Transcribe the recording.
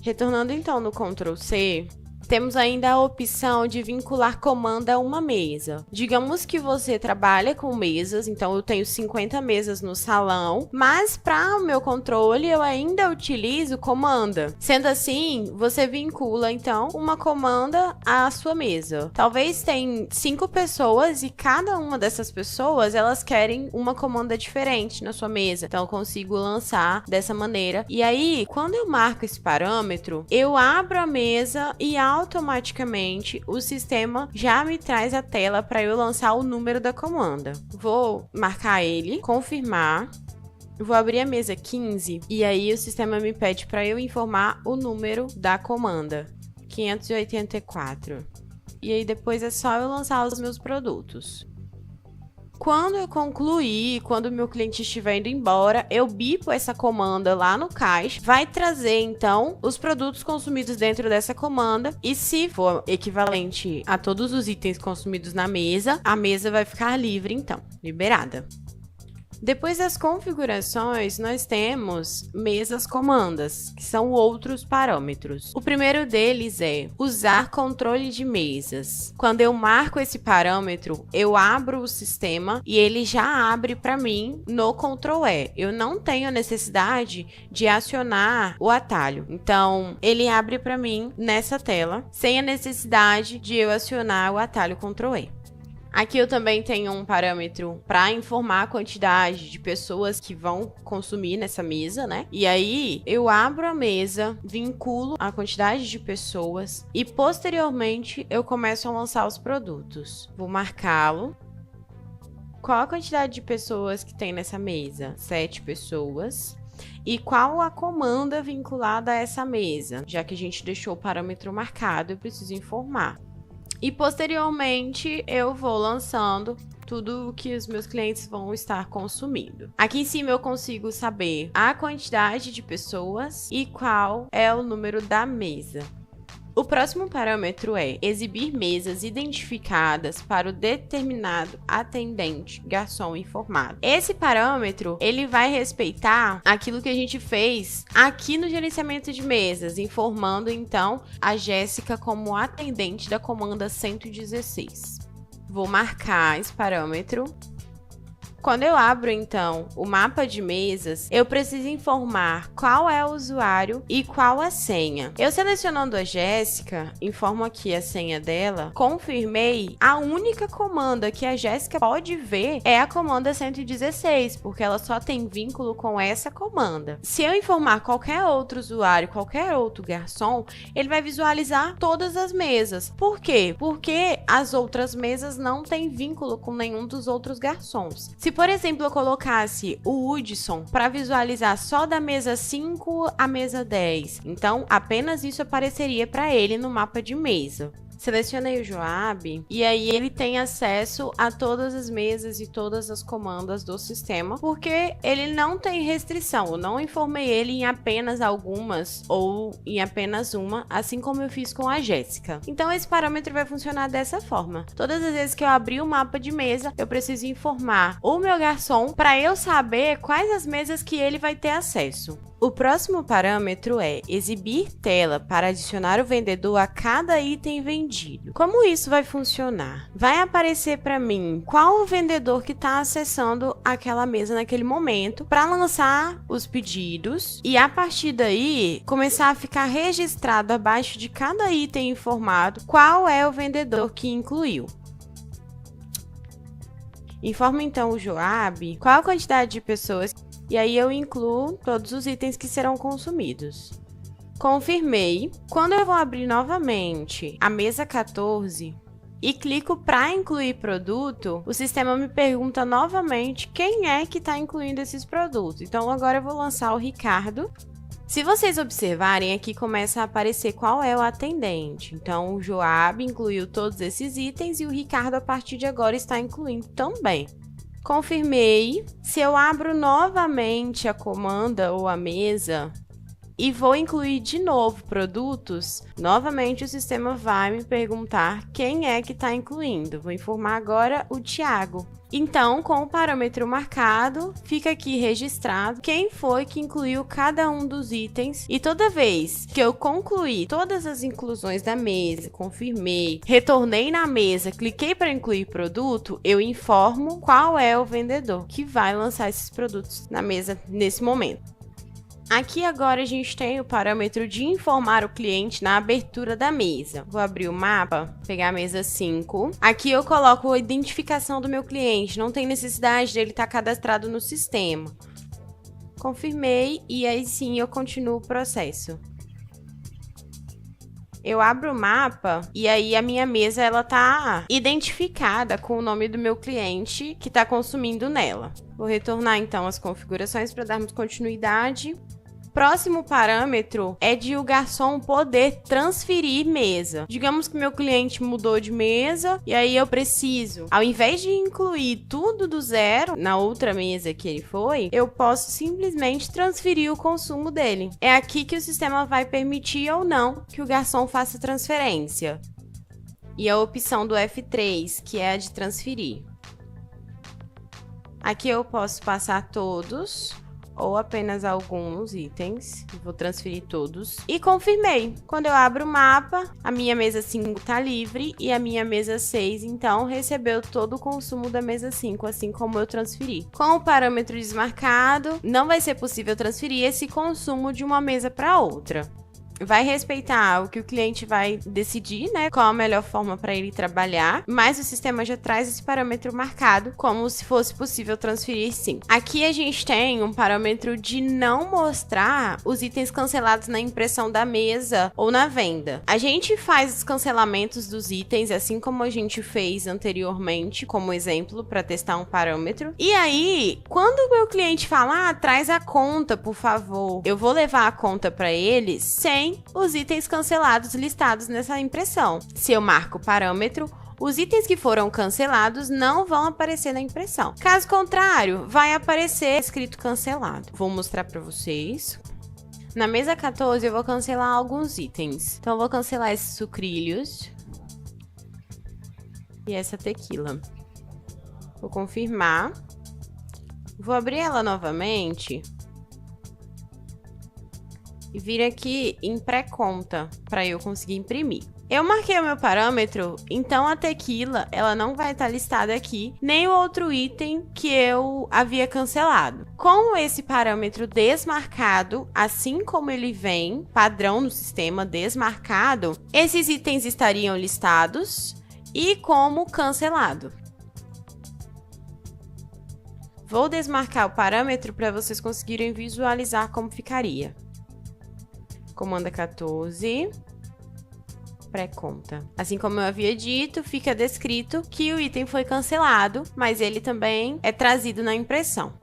Retornando então no Ctrl C, temos ainda a opção de vincular comanda a uma mesa. Digamos que você trabalha com mesas, então eu tenho 50 mesas no salão, mas para o meu controle eu ainda utilizo comanda. Sendo assim, você vincula então uma comanda à sua mesa. Talvez tenha 5 pessoas e cada uma dessas pessoas elas querem uma comanda diferente na sua mesa. Então eu consigo lançar dessa maneira. E aí, quando eu marco esse parâmetro, eu abro a mesa e automaticamente o sistema já me traz a tela para eu lançar o número da comanda. Vou marcar ele, confirmar, vou abrir a mesa 15 e aí o sistema me pede para eu informar o número da comanda, 584. E aí depois é só eu lançar os meus produtos. Quando eu concluir, quando o meu cliente estiver indo embora, eu bipo essa comanda lá no caixa, vai trazer então os produtos consumidos dentro dessa comanda e se for equivalente a todos os itens consumidos na mesa, a mesa vai ficar livre então, liberada. Depois das configurações, nós temos mesas comandas, que são outros parâmetros. O primeiro deles é usar controle de mesas. Quando eu marco esse parâmetro, eu abro o sistema e ele já abre para mim no Ctrl E. Eu não tenho necessidade de acionar o atalho. Então, ele abre para mim nessa tela, sem a necessidade de eu acionar o atalho Ctrl E. Aqui eu também tenho um parâmetro para informar a quantidade de pessoas que vão consumir nessa mesa, né? E aí eu abro a mesa, vinculo a quantidade de pessoas e posteriormente eu começo a lançar os produtos. Vou marcá-lo. Qual a quantidade de pessoas que tem nessa mesa? 7 pessoas. E qual a comanda vinculada a essa mesa? Já que a gente deixou o parâmetro marcado, eu preciso informar. E posteriormente eu vou lançando tudo o que os meus clientes vão estar consumindo. Aqui em cima eu consigo saber a quantidade de pessoas e qual é o número da mesa. O próximo parâmetro é exibir mesas identificadas para o determinado atendente, garçom informado. Esse parâmetro, ele vai respeitar aquilo que a gente fez aqui no gerenciamento de mesas, informando então a Jéssica como atendente da comanda 116. Vou marcar esse parâmetro. Quando eu abro, então, o mapa de mesas, eu preciso informar qual é o usuário e qual a senha. Eu selecionando a Jéssica, informo aqui a senha dela, confirmei, a única comanda que a Jéssica pode ver é a comanda 116, porque ela só tem vínculo com essa comanda. Se eu informar qualquer outro usuário, qualquer outro garçom, ele vai visualizar todas as mesas. Por quê? Porque as outras mesas não têm vínculo com nenhum dos outros garçons. Se, por exemplo, eu colocasse o Hudson para visualizar só da mesa 5 à mesa 10, então apenas isso apareceria para ele no mapa de mesa. Selecionei o Joab e aí ele tem acesso a todas as mesas e todas as comandas do sistema, porque ele não tem restrição. Eu não informei ele em apenas algumas ou em apenas uma, assim como eu fiz com a Jéssica. Então esse parâmetro vai funcionar dessa forma. Todas as vezes que eu abrir o mapa de mesa, eu preciso informar o meu garçom para eu saber quais as mesas que ele vai ter acesso. O próximo parâmetro é exibir tela para adicionar o vendedor a cada item vendido. Como isso vai funcionar? Vai aparecer para mim qual o vendedor que está acessando aquela mesa naquele momento para lançar os pedidos e a partir daí começar a ficar registrado abaixo de cada item informado qual é o vendedor que incluiu. Informa então o Joab qual a quantidade de pessoas e aí eu incluo todos os itens que serão consumidos. Confirmei. Quando eu vou abrir novamente a mesa 14 e clico para incluir produto, o sistema me pergunta novamente quem é que está incluindo esses produtos. Então agora eu vou lançar o Ricardo. Se vocês observarem, aqui começa a aparecer qual é o atendente. Então o Joab incluiu todos esses itens e o Ricardo a partir de agora está incluindo também. Confirmei. Se eu abro novamente a comanda ou a mesa e vou incluir de novo produtos, novamente o sistema vai me perguntar quem é que está incluindo. Vou informar agora o Thiago. Então, com o parâmetro marcado, fica aqui registrado quem foi que incluiu cada um dos itens. E toda vez que eu concluir todas as inclusões da mesa, confirmei, retornei na mesa, cliquei para incluir produto, eu informo qual é o vendedor que vai lançar esses produtos na mesa nesse momento. Aqui agora a gente tem o parâmetro de informar o cliente na abertura da mesa. Vou abrir o mapa, pegar a mesa 5. Aqui eu coloco a identificação do meu cliente, não tem necessidade dele estar cadastrado no sistema. Confirmei e aí sim eu continuo o processo. Eu abro o mapa e aí a minha mesa ela tá identificada com o nome do meu cliente que está consumindo nela. Vou retornar então as configurações para darmos continuidade. Próximo parâmetro é de o garçom poder transferir mesa. Digamos que meu cliente mudou de mesa e aí eu preciso, ao invés de incluir tudo do zero na outra mesa que ele foi, eu posso simplesmente transferir o consumo dele. É aqui que o sistema vai permitir ou não que o garçom faça transferência. E a opção do F3, que é a de transferir. Aqui eu posso passar todos ou apenas alguns itens. Vou transferir todos. E confirmei. Quando eu abro o mapa, a minha mesa 5 está livre e a minha mesa 6, então, recebeu todo o consumo da mesa 5, assim como eu transferi. Com o parâmetro desmarcado, não vai ser possível transferir esse consumo de uma mesa para outra. Vai respeitar o que o cliente vai decidir, né? Qual a melhor forma para ele trabalhar, mas o sistema já traz esse parâmetro marcado como se fosse possível transferir sim. Aqui a gente tem um parâmetro de não mostrar os itens cancelados na impressão da mesa ou na venda. A gente faz os cancelamentos dos itens, assim como a gente fez anteriormente, como exemplo, para testar um parâmetro. E aí, quando o meu cliente fala, traz a conta, por favor, eu vou levar a conta para ele sem os itens cancelados listados nessa impressão. Se eu marco o parâmetro, os itens que foram cancelados não vão aparecer na impressão. Caso contrário, vai aparecer escrito cancelado. Vou mostrar para vocês. Na mesa 14 eu vou cancelar alguns itens. Então eu vou cancelar esses sucrilhos e essa tequila. Vou confirmar. Vou abrir ela novamente e vir aqui em pré-conta para eu conseguir imprimir. Eu marquei o meu parâmetro, então a tequila ela não vai estar listada aqui, nem o outro item que eu havia cancelado. Com esse parâmetro desmarcado, assim como ele vem, padrão no sistema desmarcado, esses itens estariam listados e como cancelado. Vou desmarcar o parâmetro para vocês conseguirem visualizar como ficaria. Comanda 14, pré-conta. Assim como eu havia dito, fica descrito que o item foi cancelado, mas ele também é trazido na impressão.